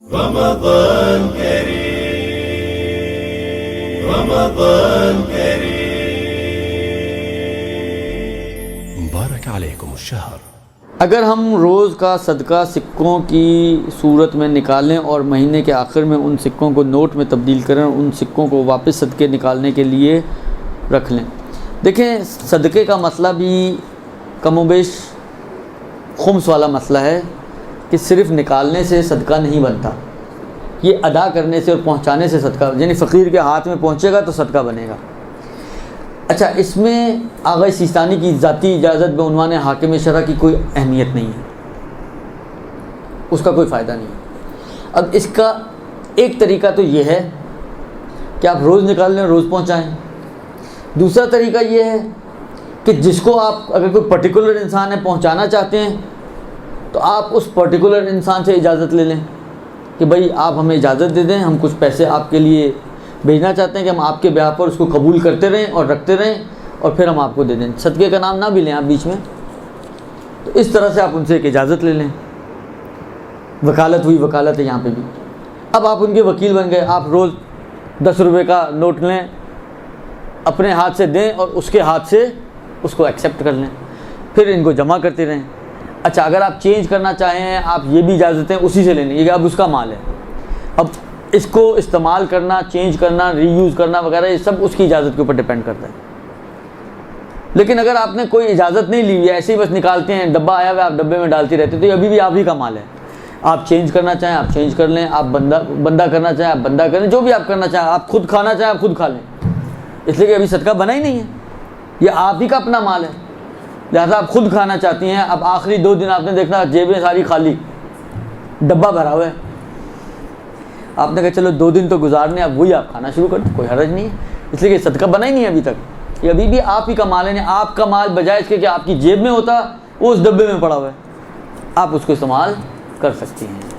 رمضان كريم رمضان كريم بارك عليكم الشهر. اگر ہم روز کا صدقہ سکوں کی صورت میں نکالیں اور مہینے کے آخر میں ان سکوں کو نوٹ میں تبدیل کریں اور ان سکوں کو واپس صدقے نکالنے کے لیے رکھ لیں. دیکھیں، صدقے کا مسئلہ بھی کم و بیش خمس والا مسئلہ ہے کہ صرف نکالنے سے صدقہ نہیں بنتا، یہ ادا کرنے سے اور پہنچانے سے صدقہ، یعنی فقیر کے ہاتھ میں پہنچے گا تو صدقہ بنے گا. اچھا، اس میں آغا سیستانی کی ذاتی اجازت بعنوان حاکم شرع کی کوئی اہمیت نہیں ہے، اس کا کوئی فائدہ نہیں ہے. اب اس کا ایک طریقہ تو یہ ہے کہ آپ روز نکال لیں، روز پہنچائیں. دوسرا طریقہ یہ ہے کہ جس کو آپ اگر کوئی پرٹیکولر انسان ہے پہنچانا چاہتے ہیں تو آپ اس پرٹیکولر انسان سے اجازت لے لیں کہ بھائی آپ ہمیں اجازت دے دیں، ہم کچھ پیسے آپ کے لیے بھیجنا چاہتے ہیں کہ ہم آپ کے بیاہ پر اس کو قبول کرتے رہیں اور رکھتے رہیں اور پھر ہم آپ کو دے دیں. صدقے کا نام نہ بھی لیں آپ بیچ میں. تو اس طرح سے آپ ان سے ایک اجازت لے لیں. وکالت ہوئی، وکالت ہے یہاں پہ بھی. اب آپ ان کے وکیل بن گئے. آپ روز 10 روپے کا نوٹ لیں، اپنے ہاتھ سے دیں اور اس کے ہاتھ سے اس کو ایکسیپٹ کر لیں، پھر ان کو جمع کرتے رہیں. اچھا، اگر آپ چینج کرنا چاہیں آپ یہ بھی اجازتیں اسی سے لے لیں، یہ کہ اب اس کا مال ہے، اب اس کو استعمال کرنا، چینج کرنا، ری یوز کرنا وغیرہ یہ سب اس کی اجازت کے اوپر ڈیپینڈ کرتا ہے. لیکن اگر آپ نے کوئی اجازت نہیں لی ہوئی ہے، ایسے ہی بس نکالتے ہیں، ڈبہ آیا ہوا ہے آپ ڈبے میں ڈالتی رہتے ہیں، تو یہ ابھی بھی آپ ہی کا مال ہے. آپ چینج کرنا چاہیں آپ چینج کر لیں، آپ بندہ کرنا چاہیں آپ بندہ کریں، جو بھی آپ کرنا چاہیں. آپ خود کھانا چاہیں آپ خود کھا لیں، اس لیے کہ ابھی صدقہ بنا ہی نہیں ہے، یہ آپ ہی کا اپنا مال ہے. لہٰذا آپ خود کھانا چاہتی ہیں. اب آخری 2 دن آپ نے دیکھنا جیبیں ساری خالی، ڈبہ بھرا ہوا ہے. آپ نے کہا چلو 2 دن تو گزارنے، اب وہی آپ کھانا شروع کر دیں، کوئی حرج نہیں ہے، اس لیے کہ صدقہ بنا ہی نہیں ہے ابھی تک. یہ ابھی بھی آپ ہی کا مال ہے. آپ کا مال بجائے اس کے کہ آپ کی جیب میں ہوتا، وہ اس ڈبے میں پڑا ہوا ہے، آپ اس کو استعمال کر سکتی ہیں.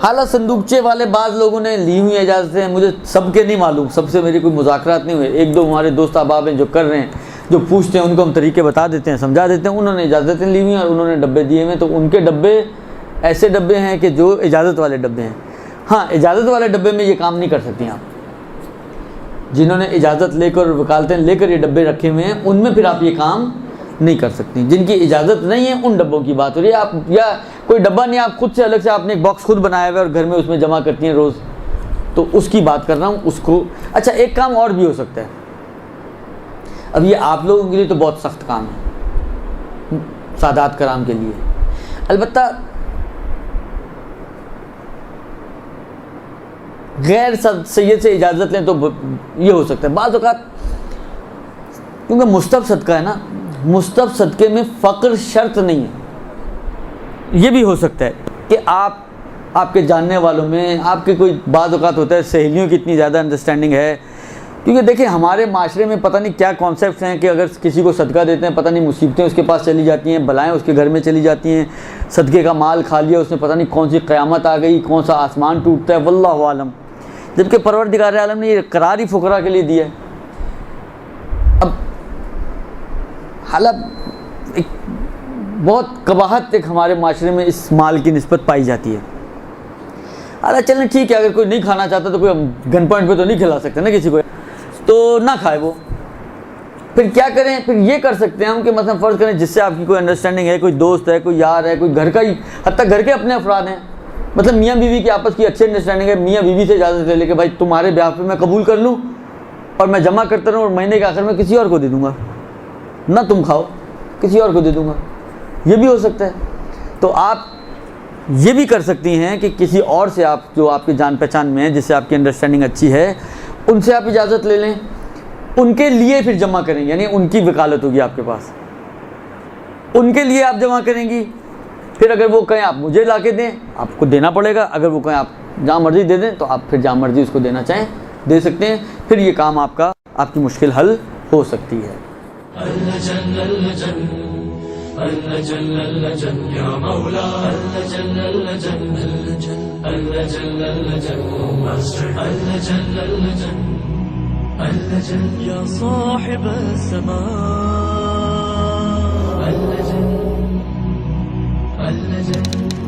حالانکہ صندوقچے والے بعض لوگوں نے لی ہوئی اجازتیں، مجھے سب کے نہیں معلوم، سب سے میری کوئی مذاکرات نہیں ہوئے. 1-2 ہمارے دوست احباب ہیں جو کر رہے ہیں، جو پوچھتے ہیں، ان کو ہم طریقے بتا دیتے ہیں، سمجھا دیتے ہیں. انہوں نے اجازتیں لی ہوئی ہیں اور انہوں نے ڈبے دیے ہوئے، تو ان کے ڈبے ایسے ڈبے ہیں کہ جو اجازت والے ڈبے ہیں. ہاں، اجازت والے ڈبے میں یہ کام نہیں کر سکتی آپ. جنہوں نے اجازت لے کر، وکالتیں لے کر یہ ڈبے رکھے ہوئے ہیں، ان میں پھر آپ یہ کام نہیں کر سکتی. جن کی اجازت نہیں ہے ان ڈبوں کی بات ہو رہی ہے. آپ یا کوئی ڈبہ نہیں، آپ خود سے الگ سے آپ نے ایک باکس خود بنایا ہوا ہے اور گھر میں اس میں جمع کرتی ہیں روز، تو اس کی بات کر رہا ہوں. اس کو اچھا، ایک کام اور بھی ہو سکتا ہے. اب یہ آپ لوگوں کے لیے تو بہت سخت کام ہے، سادات کرام کے لیے. البتہ غیر سید سے اجازت لیں تو یہ ہو سکتا ہے. بعض اوقات کیونکہ مستحب صدقہ ہے نا، مستحب صدقے میں فقر شرط نہیں ہے. یہ بھی ہو سکتا ہے کہ آپ کے جاننے والوں میں، آپ کے کوئی بعض اوقات ہوتا ہے سہیلیوں کی اتنی زیادہ انڈرسٹینڈنگ ہے. کیونکہ دیکھیں ہمارے معاشرے میں پتہ نہیں کیا کانسیپٹس ہیں کہ اگر کسی کو صدقہ دیتے ہیں پتہ نہیں مصیبتیں اس کے پاس چلی جاتی ہیں، بلائیں اس کے گھر میں چلی جاتی ہیں. صدقے کا مال کھا لیا اس نے، پتہ نہیں کون سی قیامت آ گئی، کون سا آسمان ٹوٹتا ہے، واللہ عالم. جبکہ پروردگار عالم نے یہ قرار ہی فقراء کے لیے دیا ہے. اب حالانکہ ایک بہت قباحت ایک ہمارے معاشرے میں اس مال کی نسبت پائی جاتی ہے. حالانکہ چلیں ٹھیک ہے، اگر کوئی نہیں کھانا چاہتا تو کوئی گن پوائنٹ پہ تو نہیں کھلا سکتے نا کسی کو، تو نہ کھائے وہ. پھر کیا کریں؟ پھر یہ کر سکتے ہیں ہم کہ مثلا فرض کریں جس سے آپ کی کوئی انڈرسٹینڈنگ ہے، کوئی دوست ہے، کوئی یار ہے، کوئی گھر کا ہی، حتیٰ گھر کے اپنے افراد ہیں، مطلب میاں بیوی کی آپس کی اچھی انڈرسٹینڈنگ ہے. میاں بیوی سے اجازت لے لے کہ بھائی تمہارے بیاہ پہ میں قبول کر لوں اور میں جمع کرتا رہوں اور مہینے کے آخر میں کسی اور کو دے دوں گا، نہ تم کھاؤ، کسی اور کو دے دوں گا. یہ بھی ہو سکتا ہے. تو آپ یہ بھی کر سکتی ہیں کہ کسی اور سے، آپ جو آپ کی جان پہچان میں ہیں، جس سے آپ کی انڈرسٹینڈنگ اچھی ہے، ان سے آپ اجازت لے لیں، ان کے لیے پھر جمع کریں، یعنی ان کی وکالت ہوگی آپ کے پاس، ان کے لیے آپ جمع کریں گی. پھر اگر وہ کہیں آپ مجھے لا کے دیں، آپ کو دینا پڑے گا. اگر وہ کہیں آپ جہاں مرضی دے دیں تو آپ پھر جہاں مرضی اس کو دینا چاہیں دے سکتے ہیں. پھر یہ کام آپ کی مشکل حل ہو سکتی ہے. يا صاحب السماء اللجن